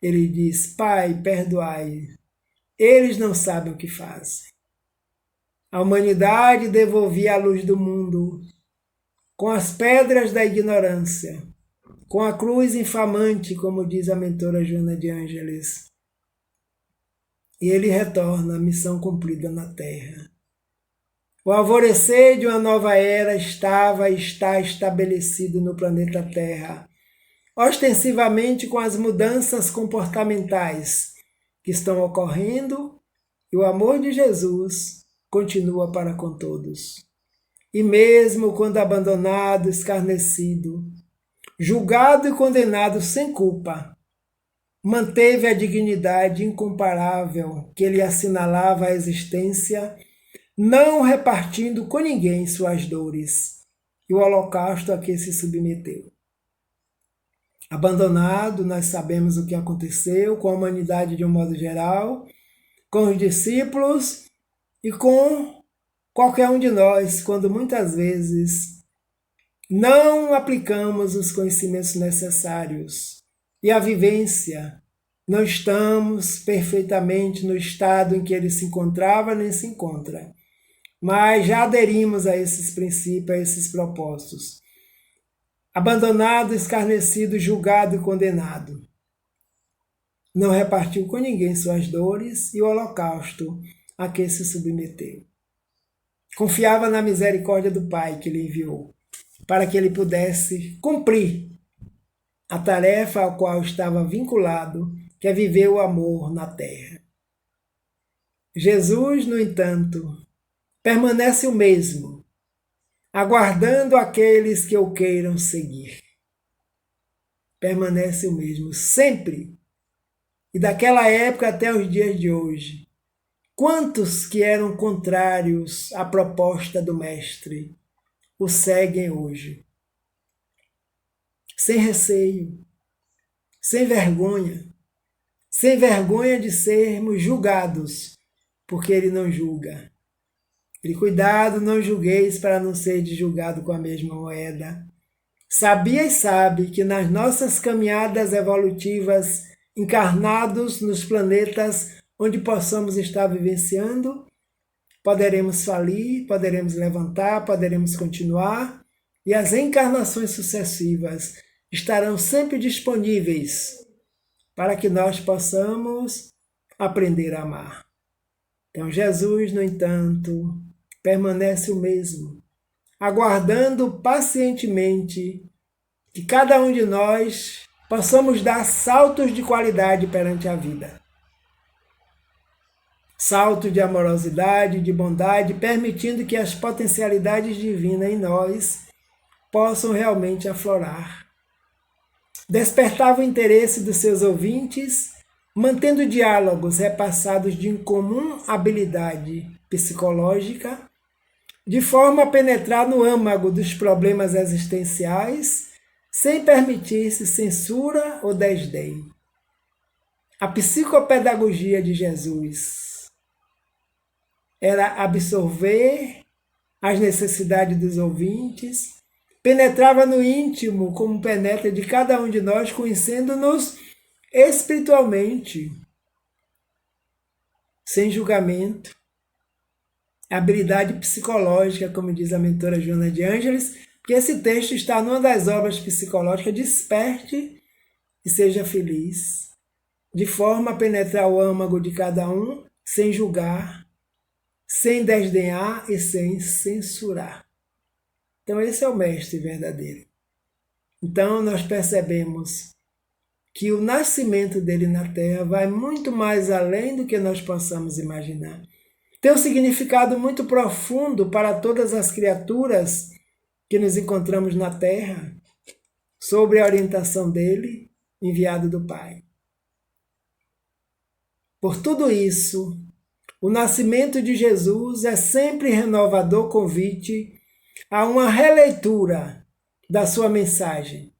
ele diz, Pai, perdoai, eles não sabem o que fazem. A humanidade devolvia a luz do mundo com as pedras da ignorância, com a cruz infamante, como diz a mentora Joana de Ângeles. E ele retorna à missão cumprida na Terra. O alvorecer de uma nova era estava e está estabelecido no planeta Terra, ostensivamente com as mudanças comportamentais que estão ocorrendo, e o amor de Jesus continua para com todos. E mesmo quando abandonado, escarnecido, julgado e condenado sem culpa, manteve a dignidade incomparável que lhe assinalava a existência, não repartindo com ninguém suas dores, e o holocausto a que se submeteu. Abandonado, nós sabemos o que aconteceu com a humanidade de um modo geral, com os discípulos e com qualquer um de nós, quando muitas vezes não aplicamos os conhecimentos necessários e a vivência, não estamos perfeitamente no estado em que ele se encontrava nem se encontra, mas já aderimos a esses princípios, a esses propósitos. Abandonado, escarnecido, julgado e condenado. Não repartiu com ninguém suas dores e o holocausto a que se submeteu. Confiava na misericórdia do Pai que lhe enviou, para que ele pudesse cumprir a tarefa ao qual estava vinculado, que é viver o amor na terra. Jesus, no entanto, permanece o mesmo, aguardando aqueles que o queiram seguir. permanece o mesmo, sempre. E daquela época até os dias de hoje. Quantos que eram contrários à proposta do Mestre o seguem hoje? Sem receio, sem vergonha de sermos julgados, porque ele não julga. Ele, cuidado, não julgueis para não ser julgado com a mesma moeda. Sabia e sabe que nas nossas caminhadas evolutivas, encarnados nos planetas onde possamos estar vivenciando, poderemos falir, poderemos levantar, poderemos continuar, e as encarnações sucessivas estarão sempre disponíveis para que nós possamos aprender a amar. Então Jesus, no entanto, permanece o mesmo, aguardando pacientemente que cada um de nós possamos dar saltos de qualidade perante a vida. Salto de amorosidade, de bondade, permitindo que as potencialidades divinas em nós possam realmente aflorar. Despertava o interesse dos seus ouvintes, mantendo diálogos repassados de incomum habilidade psicológica, de forma a penetrar no âmago dos problemas existenciais, sem permitir-se censura ou desdém. A psicopedagogia de Jesus era absorver as necessidades dos ouvintes, penetrava no íntimo como penetra de cada um de nós, conhecendo-nos espiritualmente, sem julgamento. A habilidade psicológica, como diz a mentora Joana de Ângeles, que esse texto está numa das obras psicológicas, desperte e seja feliz, de forma a penetrar o âmago de cada um, sem julgar, sem desdenhar e sem censurar. Então esse é o mestre verdadeiro. Então nós percebemos que o nascimento dele na Terra vai muito mais além do que nós possamos imaginar. Tem um significado muito profundo para todas as criaturas que nos encontramos na Terra, sobre a orientação dele, enviado do Pai. Por tudo isso, o nascimento de Jesus é sempre renovador convite a uma releitura da sua mensagem,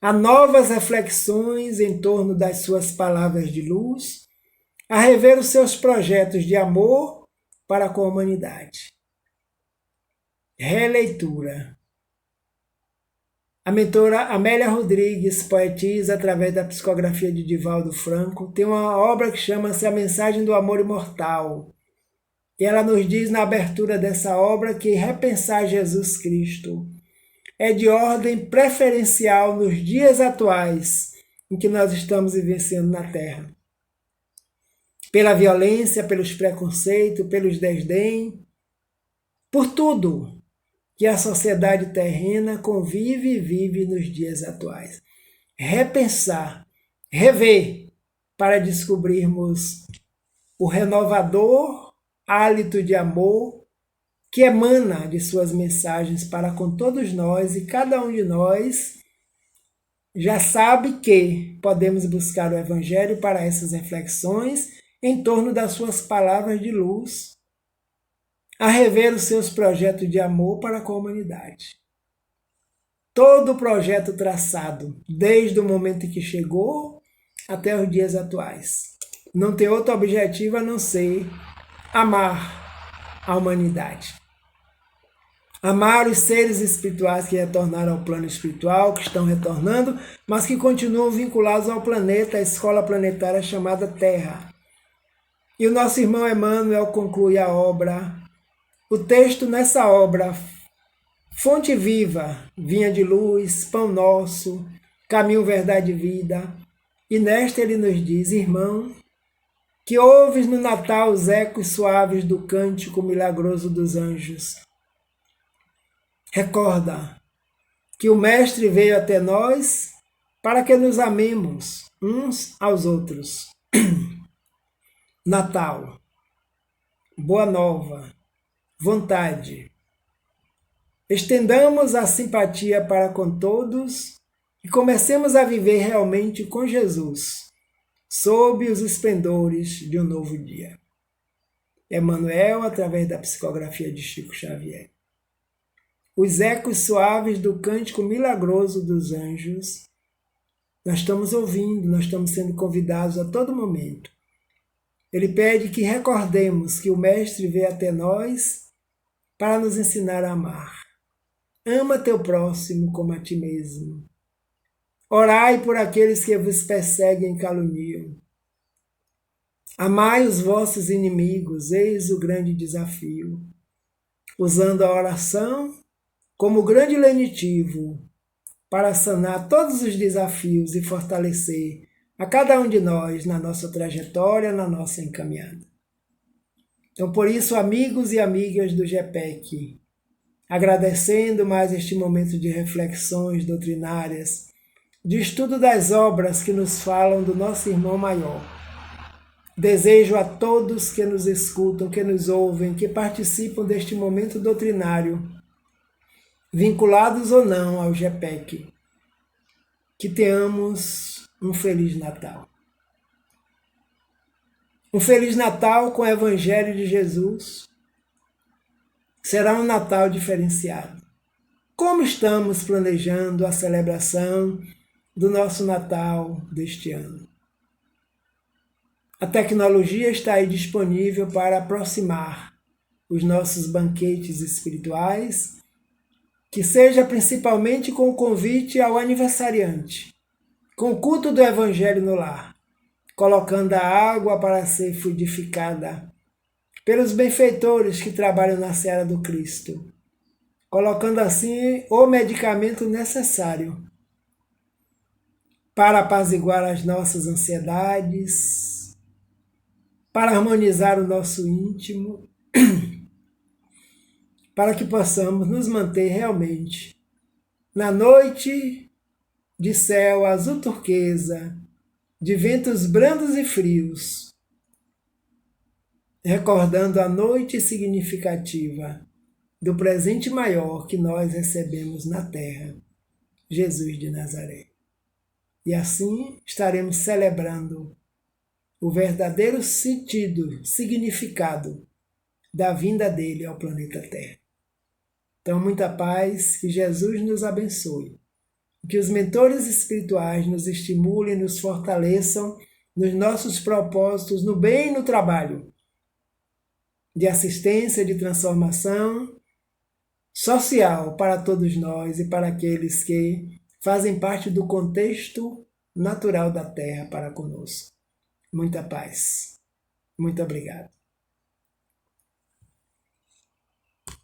a novas reflexões em torno das suas palavras de luz, a rever os seus projetos de amor para com a humanidade. Releitura. A mentora Amélia Rodrigues, poetisa através da psicografia de Divaldo Franco, tem uma obra que chama-se A Mensagem do Amor Imortal. E ela nos diz na abertura dessa obra que repensar Jesus Cristo é de ordem preferencial nos dias atuais em que nós estamos vivenciando na Terra. Pela violência, pelos preconceitos, pelos desdém, por tudo que a sociedade terrena convive e vive nos dias atuais. Repensar, rever, para descobrirmos o renovador hálito de amor que emana de suas mensagens para com todos nós, e cada um de nós já sabe que podemos buscar o Evangelho para essas reflexões em torno das suas palavras de luz, a rever os seus projetos de amor para com a humanidade. Todo o projeto traçado, desde o momento em que chegou até os dias atuais. Não tem outro objetivo a não ser amar a humanidade. Amar os seres espirituais que retornaram ao plano espiritual, que estão retornando, mas que continuam vinculados ao planeta, à escola planetária chamada Terra. E o nosso irmão Emmanuel conclui a obra. O texto nessa obra, fonte viva, vinha de luz, pão nosso, caminho, verdade e vida. E nesta ele nos diz, irmão, que ouves no Natal os ecos suaves do cântico milagroso dos anjos. Recorda que o Mestre veio até nós para que nos amemos uns aos outros. Natal, Boa Nova, vontade. Estendamos a simpatia para com todos e comecemos a viver realmente com Jesus, sob os esplendores de um novo dia. Emmanuel, através da psicografia de Chico Xavier. Os ecos suaves do cântico milagroso dos anjos, nós estamos ouvindo, nós estamos sendo convidados a todo momento. Ele pede que recordemos que o Mestre veio até nós para nos ensinar a amar. Ama teu próximo como a ti mesmo. Orai por aqueles que vos perseguem e caluniam. Amai os vossos inimigos, eis o grande desafio. Usando a oração como grande lenitivo para sanar todos os desafios e fortalecer a cada um de nós na nossa trajetória, na nossa encaminhada. Então, por isso, amigos e amigas do GPEC, agradecendo mais este momento de reflexões doutrinárias, de estudo das obras que nos falam do nosso irmão maior, desejo a todos que nos escutam, que nos ouvem, que participam deste momento doutrinário, vinculados ou não ao GPEC, que tenhamos um Feliz Natal. Um Feliz Natal com o Evangelho de Jesus. Será um Natal diferenciado. Como estamos planejando a celebração do nosso Natal deste ano? A tecnologia está aí disponível para aproximar os nossos banquetes espirituais, que seja principalmente com o convite ao aniversariante, com o culto do Evangelho no lar, colocando a água para ser fluidificada pelos benfeitores que trabalham na seara do Cristo, colocando assim o medicamento necessário para apaziguar as nossas ansiedades, para harmonizar o nosso íntimo, para que possamos nos manter realmente na noite de céu azul turquesa, de ventos brandos e frios, recordando a noite significativa do presente maior que nós recebemos na terra, Jesus de Nazaré. E assim estaremos celebrando o verdadeiro sentido, significado da vinda dele ao planeta Terra. Então, muita paz, que Jesus nos abençoe. Que os mentores espirituais nos estimulem e nos fortaleçam nos nossos propósitos, no bem e no trabalho, de assistência, de transformação social para todos nós e para aqueles que fazem parte do contexto natural da Terra para conosco. Muita paz. Muito obrigado.